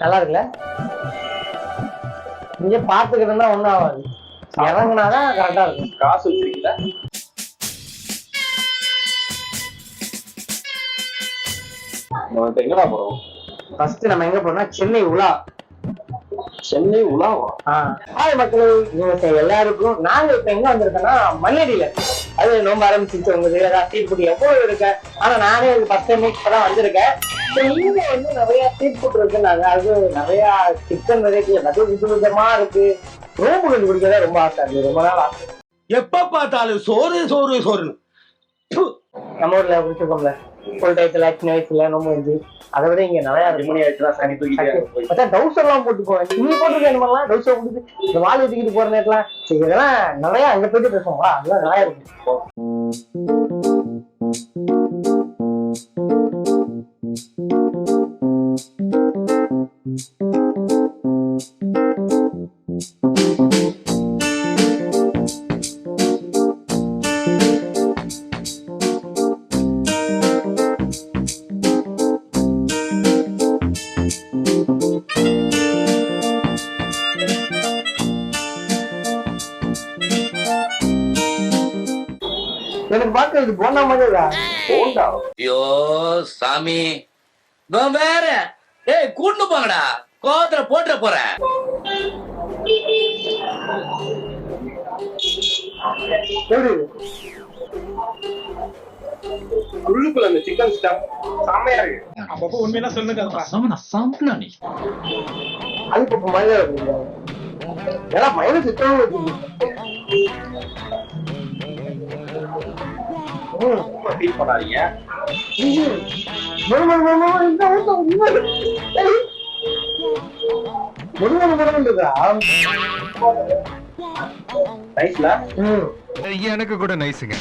நல்லா இருக்குல்ல? இங்க பாத்துக்கிட்டா ஒண்ணும் ஆகாது, இறங்குனாதான் கரெக்டா இருக்கும். காசு வச்சிருக்கீங்களா? இப்ப எங்கடா போறோம்? ஃபர்ஸ்ட் நம்ம எங்க போறோம்னா சென்னை உலா. சென்னை உலாவா? ஹாய் மக்களே, எல்லாருக்கும் நாங்க இப்ப எங்க வந்திருக்கோம்னா மண்ணடியில. அது நோம்ப ஆரம்பிச்சிருச்சு, உங்களுக்கு ஏதாவது ஸ்ட்ரீட் ஃபுட் எவ்வளவு இருக்கு. ஆனா நானே ஃபர்ஸ்ட் டைம் இப்பதான் வந்திருக்கேன். இங்க வந்து நிறைய ஸ்ட்ரீட் ஃபுட் இருக்குன்னாங்க. அது நிறைய சிக்கன் வெரைட்டி எல்லாத்தையும் விதவிதமா இருக்கு. ரோம்பு கண்டுபிடிக்கிறதா ரொம்ப ஆசை இருக்கு, ரொம்ப நாள் ஆசை. எப்ப பார்த்தாலும் சோறு சோறு சோறுன்னு. நம்ம ஊர்ல பிடிச்சிருக்கோம்ல ஃபுல் டயத்துல சின்ன வயசுல நோம்பு வந்து, அதை விட இங்க நிறைய மணி ஆயிடுச்சுன்னா சனி தூக்கிட்டு டவுசர் எல்லாம் போட்டு போவேன். நீங்க போட்டுருக்க இந்த மாதிரிலாம் டவுசர் போட்டு இந்த வால் ஊத்திக்கிட்டு போற நேரத்துலாம் சரி, இதெல்லாம் நிறைய அங்க போயிட்டு பேசுவோங்களா, அதெல்லாம் நிறைய இருக்கு. எனக்கு பாக்குறது போனா மாதிரிடா. போண்டா. ஐயோ சாமி, இவன் வேற. ஏய் கூட்டு போங்கடா, கோவத்துல போட்டுற போறேன். உள்ளுக்குள்ள அந்த சிக்கன் ஸ்டஃப் செமையா இருக்கு. அப்பப்போ உண்மையெல்லாம் சொல்லுங்க. சாம்பிளா நீ அது இப்ப மழை எல்லாம் மழை சித்தம் ஃபீல் பண்ணாதீங்க. நைஸ்ல. எனக்கு கூட நைஸுங்க.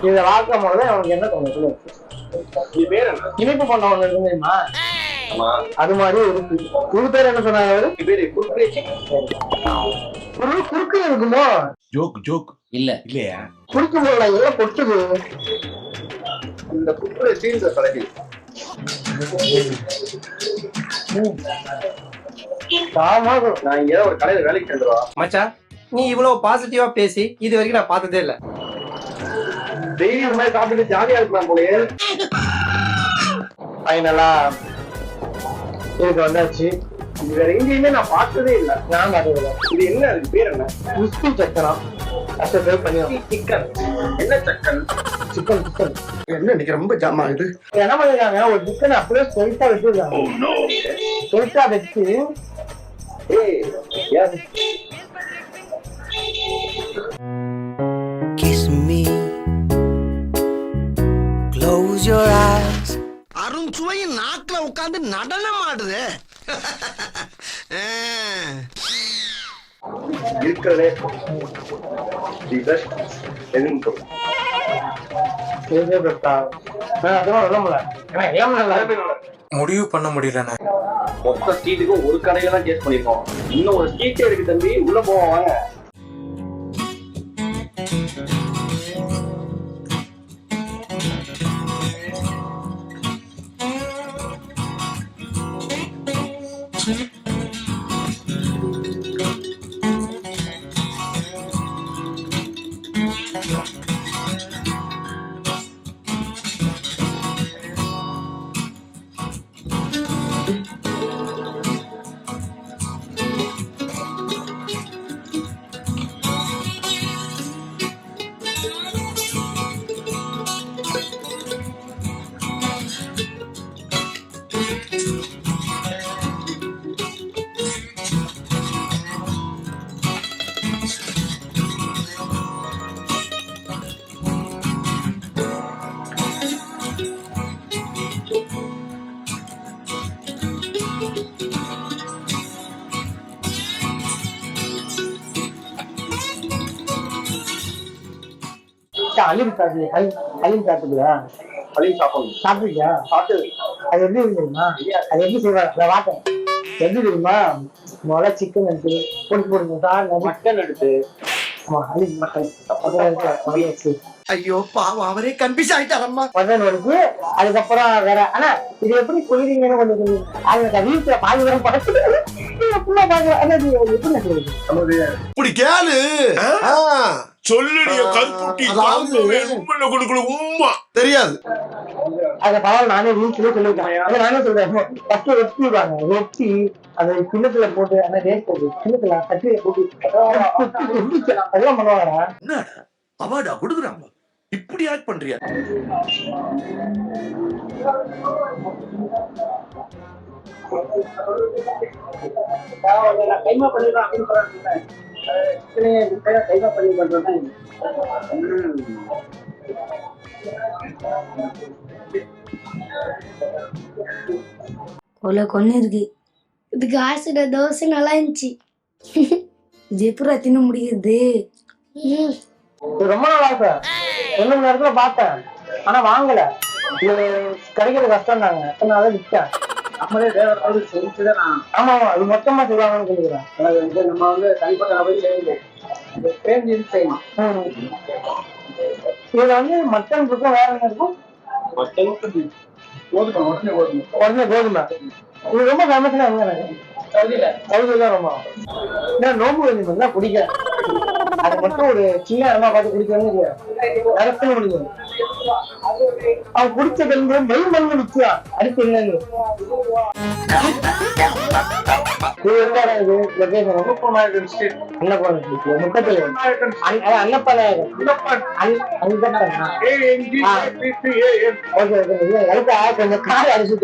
இத வாழ்க்கும் போது அவனுக்கு என்ன தோணும்? நீ பேர் என்ன? இனிப்பு பண்ண ஒண்ணு இருக்கு தெரியுமா? ஆமா, அது மாதிரி இருக்கு. உங்க பேர் என்ன சொன்னாங்க? நீ பேரு குர்குரே குறுக்கு இருக்குமோ? ஜோக் ஜோக் இல்ல இல்லையா? குறுக்கு போல எல்லாம் கொட்டுது. இந்த குர்குரே சீன்ஸ் பழகி. நான் இங்க ஒரு கடையில வேலைக்கு சென்றுவா. மச்சான், நீ இவ்வளவு பாசிட்டிவா பேசி இது வரைக்கும் நான் பார்த்ததே இல்ல. டெய்லி இந்த மாதிரி சாப்பிட்டு ஜாலியா இருக்கலாம் போலயே. ஃபைனலா இதுக்கு வந்தாச்சு. இது வேற எங்கேயுமே நான் பார்த்ததே இல்ல. நான் பார்த்தது இது என்ன? அதுக்கு பேர் என்ன? கிறிஸ்பி சக்கரம். பண்ணிடுவோம். சிக்கன். என்ன சக்கன்? சிக்கன் சிக்கன் என்ன இன்னைக்கு ரொம்ப ஜாம் ஆகுது. என்ன பண்ணிருக்காங்க, ஒரு சிக்கன் அப்படியே ஸ்ட்ரைட்டா வச்சிருக்காங்க. ஸ்ட்ரைட்டா வச்சு ஏய் யார்? Kiss me, close your eyes. Arun சுவை நாக்குல உட்கார்ந்து நடனம் ஆடுது. இருக்கிறதே தி பெஸ்ட் எதுன்னு சொல்லு. அதெல்லாம் சொல்ல முடியல. ஏன்னா எல்லாம் நல்லா முடிவு பண்ண முடியலண்ணா. மொத்த ஸ்ட்ரீட்டுக்கும் ஒரு கடையில தான் டேஸ்ட் பண்ணிருக்கோம். இன்னும் ஒரு ஸ்ட்ரீட்டே இருக்கு தம்பி, உள்ள போவோம் வாங்க. அலிம் சாப்பிடுறியா? அதையும் சாப்பிடணும். சாப்பிடுறியா? சாப்பிட்டு அது எப்படி தெரியுமா? அது எப்படி செய்வாங்க வாட்டேன் எப்படி தெரியுமா? முதல்ல சிக்கன் எடுத்து பொடி போடுங்க சார். மட்டன் எடுத்து ஆமா அலிஸ் மட்டன் அப்புறம் இருக்கு ஐயோ பாவம் அவரே கன்ஃபியூஸ் ஆயிட்டாரம்மா. மட்டன் இருக்கு. அதுக்கப்புறம் வேற ஆனா இது எப்படி சொல்றீங்கன்னு கொஞ்சம் சொல்லுங்க. அந்த வீட்டுல பாதி வரும் படத்துல இப்படி கேளு சொல்லுடைய கருப்புட்டி கொடுக்கல உம்மா தெரியாது. அத பரவாயில்ல நானே வீட்டுல சொல்லிருக்கேன். நானே சொல்றேன் ஃபர்ஸ்ட் வெட்டிடுவாங்க. வெட்டி அதை கிண்ணத்துல போட்டு அந்த ரேட் போட்டு கிண்ணத்துல சட்டியை போட்டு அதெல்லாம் பண்ணுவாங்க. என்னடா அவார்டா கொடுக்குறாங்க இப்படி ஆக்ட் பண்றியா? கைமா பண்ணிடலாம் அப்படின்னு சொல்றேன். கைமா பண்ணி பண்றேன். கொன்னு இருக்கு. இதுக்கு ஆசிட தோசை நல்லா இருந்துச்சு. இது எப்படி தின்னு முடியுது? ரொம்ப நாள் ஆசை. 2 மணி நேரத்துல பார்த்தேன் ஆனா வாங்கல. இது கிடைக்கிறது கஷ்டம் தாங்க. அதனால விட்டேன். நம்மளே வேற செஞ்சுதான் நான். ஆமா ஆமா அது மொத்தமா செய்வாங்கன்னு சொல்லிக்கிறேன். அதாவது வந்து நம்ம வந்து தனிப்பட்ட நபர் செய்யணும். செய்யணும். இதுல வந்து மட்டன் இருக்கும். வேற என்ன இருக்கும்? மட்டன் கோதுமை. உடனே கோதுமை. இது ரொம்ப ஃபேமஸ்னா எங்க சவுதியில ரொம்ப நோம்பு வந்து குடிக்க அது மட்டும் ஒரு சின்ன இடமா பார்த்து குடிக்கணும்னு அரசு முடியும். அவன் குடிச்ச பெண்கள் மெய் மண்ணு நிற்கிறான். அடுத்து என்னன்னு கொஞ்சம் கார் அடிச்சு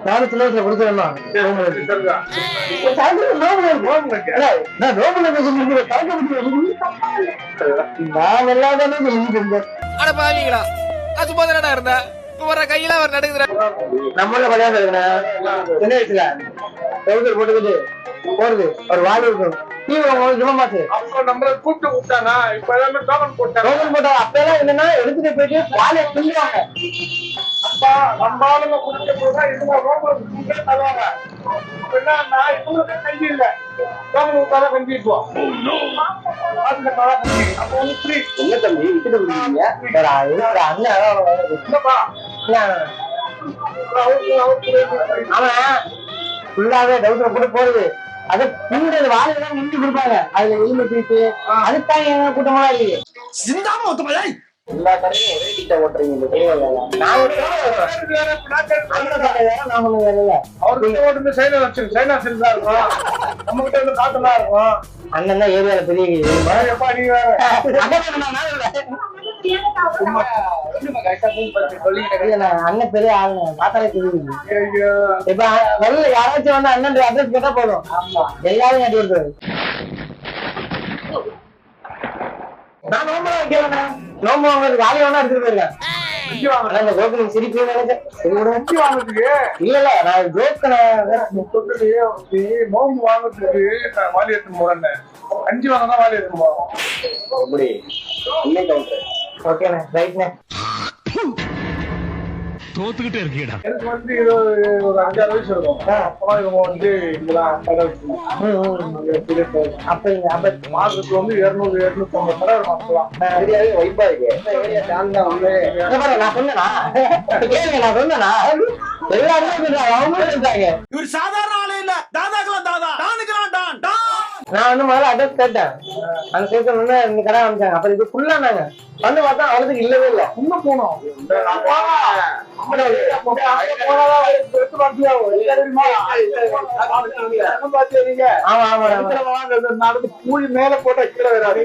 நானும் சின்ன வயசுல குடிச்சிருந்தோம். நான் எல்லாமே நம்மள பழைய சின்ன வயசுல டவுசர் போட்டுக்கிட்டு போறது ஒரு வாழ் இருக்கும். கூப்பிட்டு விட்டானா இப்ப எல்லாமே டோக்கன் போட்டா அப்ப எல்லாம் என்னன்னா எடுத்துட்டு போயிட்டு வாழையை பிள்ளைவாங்க. அப்பா நம்ம ஆளுங்க குடிக்க போதா இதுல தருவாங்க. இவங்களுக்கு கஞ்சி இல்ல டோக்கன் விட்டாதான் கஞ்சி விட்டுவோம். என்ன தம்பி விட்டுட்டு குடிக்கிறீங்க? அவன் ஃபுல்லாவே டவுசர் போட்டு போறது. அது பின்றது வாழையெல்லாம் நின்று கொடுப்பாங்க. அதுல எலும்பு பீட்டு அதுக்காக எங்க கூட்டமெல்லாம் இல்லையே. சிந்தாம ஒத்துமலை எல்லா கடையும் ஒரே கிட்ட ஓட்டுறீங்க. அவருக்கு சைனா வச்சிருக்கு. சைனா சில்க் தான் இருக்கும். நம்ம கிட்ட வந்து காட்டன் தான் இருக்கும். அண்ணன் தான் ஏரியால பெரிய நீ வேற அண்ணன் பெரிய ஆளு பார்த்தாலே தெரியுது. இப்ப வெளில யாராச்சும் வந்து அண்ணன் அட்ரஸ் கேட்டா போதும் எல்லாரும் கட்டி விடுறது. நான் நோம்பு வைக்கிறேன். நோம்பு வாங்குறதுக்கு ஆளி வேணா எடுத்துட்டு போயிருக்கேன். அந்த ஜோக்கு சிரிப்பு வாங்குறதுக்கு இல்ல இல்ல நான் ஜோக்கு நோம்பு வாங்குறதுக்கு வாலி எடுத்து போறேன். 5 வாங்க தான் வாலி எடுத்து போறோம். அப்படி இன்னை கவுண்டர். ஓகேண்ணே ரைட்ண்ணே. தோத்துக்கிட்டே இருக்கீடா. எனக்கு வந்து ஒரு 5-6 வயசு இருக்கும். அப்பதான் இவங்க வந்து இங்கெல்லாம் கடை வச்சிருந்தாங்க. அப்ப மாசத்துக்கு வந்து 200-250 கடை இருக்கும். அப்பதான் ஏரியாவே வைப்பா இருக்கு. இந்த ஏரியா சார்ந்தா வந்து நான் சொன்னேனா நான் சொன்னேனா எல்லாருமே அவங்களும் இருந்தாங்க. இவர் சாதாரண ஆளே இல்ல. தாதாக்கெல்லாம் தாதா டானுக்கெல்லாம் டான். நான் வந்து முதல்ல அட்ரஸ் கேட்டேன். அந்த கேட்கணும்னு இந்த கடை அமைச்சாங்க. அப்புறம் இது ஃபுல்லா நாங்க வந்து பார்த்தா அவருக்கு இல்லவே இல்லை. இன்னும் போனோம். ஆமா ஆமா நடந்து கூலி மேல போட்டா கீழே வராது.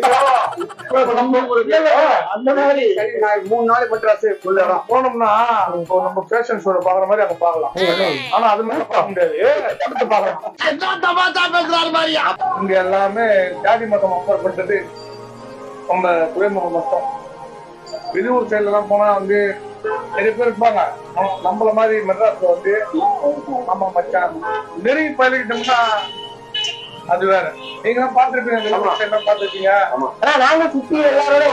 அந்த மாதிரி 3 நாளைக்கு பட்டாசு போனோம்னா இப்போ நம்ம ஃபேஷன் ஷோல பாக்குற மாதிரி அங்க பாக்கலாம். ஆனா அது மேல பார்க்க முடியாது. இங்க எல்லாமே ஜாதி மதம் அப்புறப்பட்டது. நம்ம துறைமுகம் மொத்தம் வெளியூர் சைட்ல எல்லாம் போனா வந்து நிறைய பேர் இருப்பாங்க. நம்மள மாதிரி மெட்ராஸ்ல வந்து நம்ம மச்சான் நெருங்கி பழகிட்டோம்னா அது வேற. நீங்க எல்லாம் பாத்துருப்பீங்க. பாத்துருக்கீங்க. நாங்க சுத்தி எல்லாரோட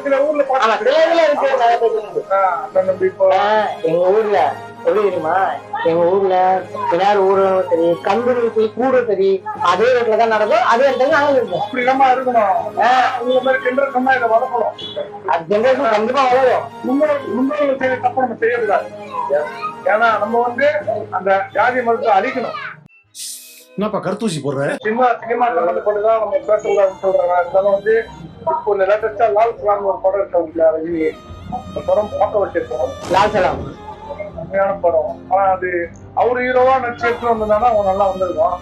சில ஊர்ல இப்போ எங்க ஊர்ல எப்படி தெரியுமா, எங்க ஊர்ல பின்னாடி ஊரும் சரி, கம்பெனி கூட சரி, அதே இடத்துல தான் நடக்கும், அதே இடத்துல நாங்க இருக்கோம். அப்படி நம்ம இருக்கணும். இந்த மாதிரி ஜென்ரேஷன் இதை வளர்க்கணும். அது ஜென்ரேஷன் கண்டிப்பா வளரும். முன்னோர்கள் செய்த தப்பு நம்ம செய்யக்கூடாது. ஏன்னா நம்ம வந்து அந்த ஜாதி மதத்தை அழிக்கணும். என்னப்பா கருத்தூசி போடுற? சினிமா சம்பந்தப்பட்டுதான் நம்ம பேசக்கூடாதுன்னு சொல்றாங்க. இருந்தாலும் வந்து இப்போ இந்த லேட்டஸ்டா லால் சலாம் ஒரு படம் இருக்காங்க ரஜினி, அந்த படம் பார்க்க வச்சிருக்கோம். லால் சலாம் உண்மையான படம். ஆனா அது அவரு ஹீரோவா நடிச்சு எடுத்துட்டு வந்ததுனால அவங்க நல்லா வந்திருக்கும்.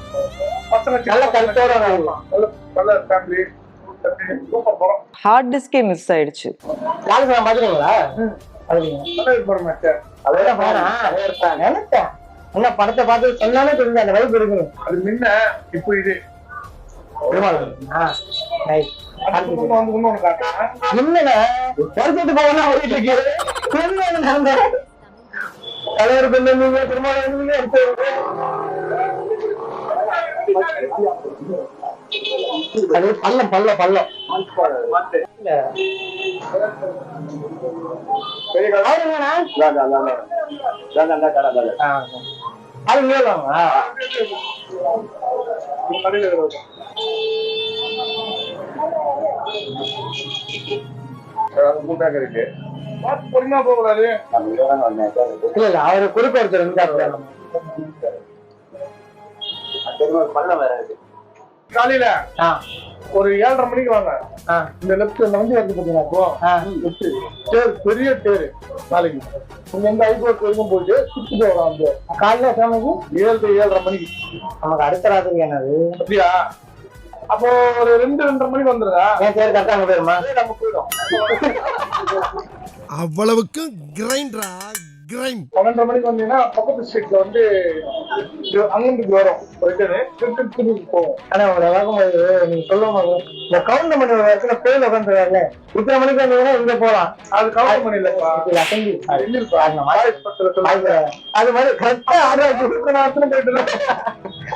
பசங்க நல்ல கருத்தோட நல்ல ஃபேமிலி, சூப்பர் படம். ஹார்ட் டிஸ்கே மிஸ் ஆயிடுச்சு. லால் சலாம் பாத்துறீங்களா? நல்ல படம் மேட்ச். அதெல்லாம் பாரு நினைச்சேன். என்ன படத்தை பார்த்து சொன்னாலே தெரிஞ்சு அந்த வைப்பு இருக்கணும். அது முன்ன இப்போ இது இன்னொன்னு காட்டுறேன். என்னடா வருஷத்து போனா ஓடிட்டு இருக்கு. நடந்த தலைவர் பெண்ணு திருமணம் எடுத்து அது பள்ளம் பள்ளம் பள்ளம் அது மேலாமா இருக்கு. பொறுமையா போக கூடாது. இல்ல இல்ல அவரு குறிப்பு ஒருத்தர் இருந்தாரு. காலையில ஒரு 7:30 மணிக்கு வாங்க. இந்த லெப்ட் வந்து வந்து பாத்தீங்கன்னா பெரிய தேரு நாளைக்கு நீங்க எந்த ஹைகோர்ட் வரைக்கும் போயிட்டு சுத்திட்டு வரோம். அந்த காலையில சமைக்கு 7:30 மணிக்கு நமக்கு அடுத்த ராத்திரி என்னது அப்படியா? அப்போ ஒரு 2:30 மணிக்கு வந்துருங்க. என் பேர் கரெக்டா அங்க போயிருமா? நம்ம போயிடும். அவ்வளவுக்கு கிரைண்டரா கிரைண்ட். 12:30 மணிக்கு வந்தீங்கன்னா பக்கத்து ஸ்ட்ரீட்ல வந்து அங்கிருந்து வரும் போயிட்டு போவோம். ஆனா உங்களை பார்க்கும்போது நீங்க சொல்லுவாங்க இந்த கவுண்டர் மணி இடத்துல பேர் உட்காந்துருக்காருல்ல, இத்தனை மணிக்கு வந்தீங்கன்னா இங்க போலாம். அது கவுண்டர் மணி இல்லப்பா, அது மாதிரி கரெக்டா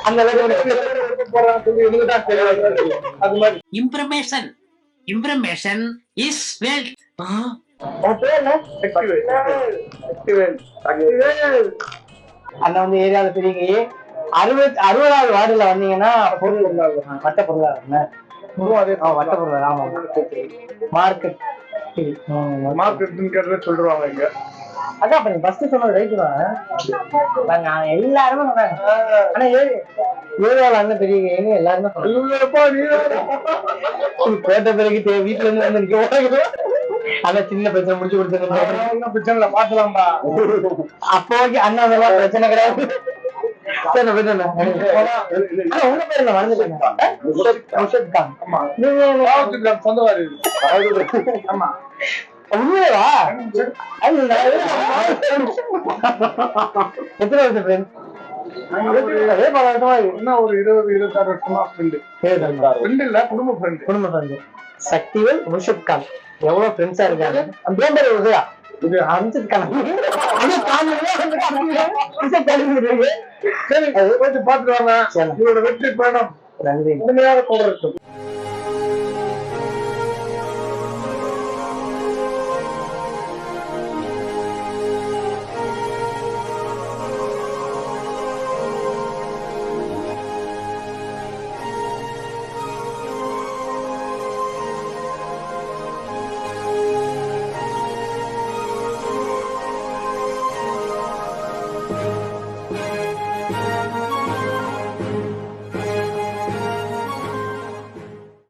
அந்த அது மாதிரி இம்ப்ரமேஷன் இஸ் வெல்த். அந்த வந்து ஏரியால பெரிய 60வது வார்டுல வந்தீங்கன்னா பொருள் வட்ட பொருளாதாரம் வட்ட பொருளாதாரம். ஆமா மார்க்கெட் மார்க்கெட் சொல்றாங்க இங்க. அதான் அப்ப நீ ஃபர்ஸ்ட் சொன்னது ரைட்டு தான். எல்லாருமே சொன்னாங்க. ஆனா ஏரியாவில் அண்ணன் பெரிய எல்லாருமே கேட்ட பிறகு வீட்டுல இருந்து வந்து நிக்க ஆனா சின்ன பிரச்சனை முடிச்சு கொடுத்துருந்தோம். பிரச்சனை பாத்துலாம்பா. அப்போ ஓகே அண்ணா அதெல்லாம் பிரச்சனை கிடையாது. சரி உங்க பேர் என்ன மறந்துட்டேன். சொந்தவாரி. ஆமா உண்மையா? எத்தனை வருஷம் ஃப்ரெண்ட்? அதே 10 வருஷமா என்ன ஒரு 20-26 வருஷமா ஃப்ரெண்டு. ஃப்ரெண்ட் இல்ல, குடும்ப ஃப்ரெண்டு. குடும்ப ஃப்ரெண்டு. சக்திவேல் முர்ஷித் கான் எவ்வளவு ஃப்ரெண்ட்ஸா இருக்காங்க. அந்த பேர் உதயா இது அம்ஜத் கான். சரி, பாத்துட்டு வாங்க. உங்களோட வெற்றி பயணம் நன்றி தொடரட்டும்.